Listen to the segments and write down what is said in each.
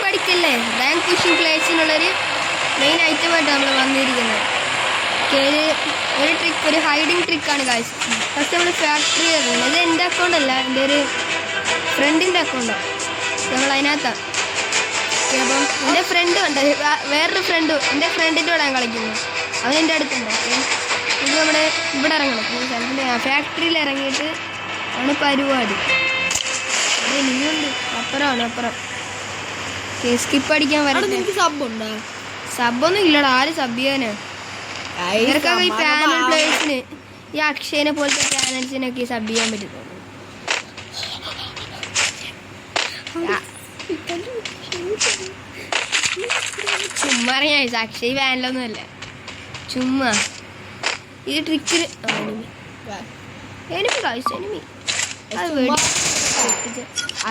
പഠിക്കല്ലേ rank pushing പ്ലേസിനുള്ളൊരു main ഐറ്റമായിട്ട് നമ്മൾ വന്നിരിക്കുന്നത്. ഒരു ഹൈഡിങ് ട്രിക്കാണ് ഗൈസ്. ഫസ്റ്റ് നമ്മൾ ഫാക്ടറി ഇറങ്ങുന്നത്. ഇത് എൻ്റെ അക്കൗണ്ട് അല്ല, എൻ്റെ ഒരു ഫ്രണ്ടിൻ്റെ അക്കൗണ്ടാണ്. നമ്മൾ അതിനകത്താണ്. അപ്പം എൻ്റെ ഫ്രണ്ട് ഉണ്ട്, വേറൊരു ഫ്രണ്ട് എൻ്റെ ഫ്രണ്ടിൻ്റെ കൂടെ ഞാൻ കളിക്കുന്നു. അവൻ എൻ്റെ അടുത്തുണ്ട്. ഓക്കെ, ഇത് നമ്മുടെ ഇവിടെ ഇറങ്ങണം. ഫാക്ടറിയിൽ ഇറങ്ങിയിട്ട് ആണ് പരിപാടി. അത് ഇനിയുണ്ട്, അപ്പുറം. സ്കിപ്പ് അടിക്കാൻ വരാം. സബ്ബുണ്ടോ? സബ്ബൊന്നും ഇല്ലടാ, ആര് സബ് ചെയ്യാനാ? ഇവർക്കൊക്കെ ഈ പാനൽ പ്ലേയേഴ്സിന്, ഈ അക്ഷയനെ പോലത്തെ പാനൽസിനൊക്കെ സബ് ചെയ്യാൻ പറ്റും. ചുമ്മാ അറിയാം, അക്ഷയ് പാനലൊന്നും അല്ല, ചുമ്മാ ഈ ട്രിക്കിന് എനിമി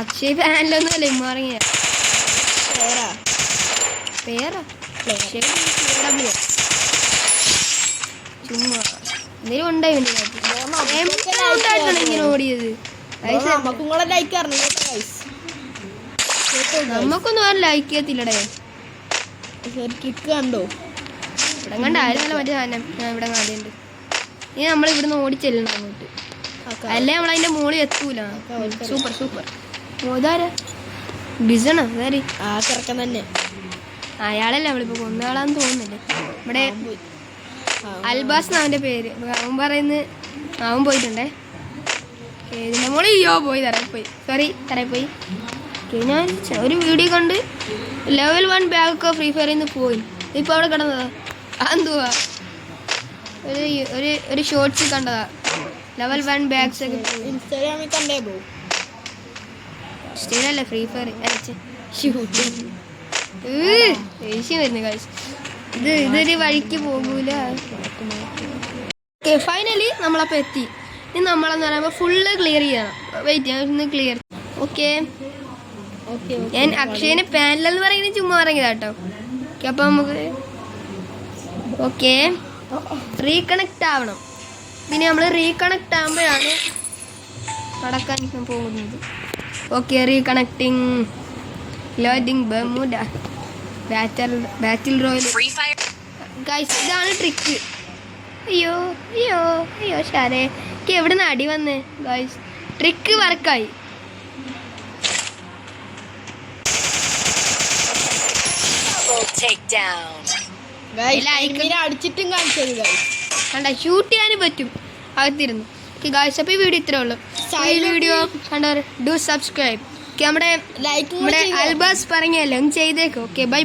അക്ഷയ് പാനലൊന്നും അല്ല. ചുമ്മാ അറിയാ പേരാ ചുമ്മാ എന്തെങ്കിലും ഉണ്ടായി ഇങ്ങനെ ഓടിയത്. നമ്മക്കൊന്നും ആരും ലൈക്ക് ചെയ്യത്തില്ലടേ. കണ്ടോ ഇവിടെ കണ്ട ആരും മറ്റേ സാധനം ഇവിടെ ആദ്യമുണ്ട്. ഇനി നമ്മൾ ഇവിടുന്ന് ഓടിച്ചെല്ലണം അങ്ങോട്ട്, അല്ലേ നമ്മളതിന്റെ മുകളിൽ എത്തൂല. സൂപ്പർ മോതാര ബിസണോ വേറെ ആ ചെറുക്കൻ തന്നെ. അയാളല്ല, നമ്മളിപ്പോ കൊന്നയാളാന്ന് തോന്നുന്നില്ല. ഇവിടെ അൽബാസ് എന്നാ അവൻ്റെ പേര്. അവൻ പറയുന്നത് അവൻ പോയിട്ടുണ്ടേ. ഇതിൻ്റെ മോളിൽ പോയി തറയിൽ പോയി. ഞാൻ ഒരു വീഡിയോ കണ്ട് ലെവൽ 1 ബാഗൊക്കെ ഫ്രീ ഫയറിൽ നിന്ന് പോയി. ഇപ്പോൾ അവിടെ കിടന്നതാ. അതെന്തുവാ ഒരു ഷോർട്സ് കണ്ടതാ, ലെവൽ 1 ബാഗ്സ് ഒക്കെ ഇൻസ്റ്റാഗ്രാമിൽ കണ്ടേ പോകും. സ്റ്റേനല്ല ഫ്രീ ഫയർ ദേഷ്യം വരുന്നു കാശ്. ഇതൊരു വഴിക്ക് പോകൂല. ഓക്കെ, ഫൈനലി നമ്മളപ്പോൾ എത്തി. ഇനി നമ്മളെന്ന് പറയുമ്പോൾ ഫുള്ള് ക്ലിയർ ചെയ്യണം. വെയിറ്റ് ചെയ്യാം, ക്ലിയർ. ഓക്കെ, ഞാൻ അക്ഷയനെ പാനലെന്ന് പറയുന്നത് ചുമ്മാ ഇറങ്ങിയതാട്ടോ. ഓക്കെ, അപ്പം നമുക്ക് റീകണക്ട് ആവണം. പിന്നെ നമ്മൾ റീകണക്ട് ആകുമ്പോഴാണ് നടക്കാൻ പോകുന്നത്. ഓക്കെ, റീകണക്ടിങ്, ലോഡിങ്, ബർമുഡ, ബാറ്റിൽ റോയൽ ഗൈസ്. ഇതാണ് ട്രിക്ക്. അയ്യോ ഷാരേ, എനിക്ക് എവിടെ നിന്ന് അടി വന്നേ ഗൈസ്. ട്രിക്ക് വർക്കായി. അടിച്ചിട്ടും കാണിച്ചത് കണ്ട, ഷൂട്ട് ചെയ്യാനും പറ്റും അകത്തിരുന്നു. ഗൈസ്, അപ്പോൾ ഈ വീഡിയോ ഇത്രേ ഉള്ളൂ. ഈ വീഡിയോ കണ്ടവർ ഡു സബ്സ്ക്രൈബ്. നമ്മുടെ അൽബാസ് പറഞ്ഞല്ലേ, ഒന്ന് ചെയ്തേക്കും. Okay, by.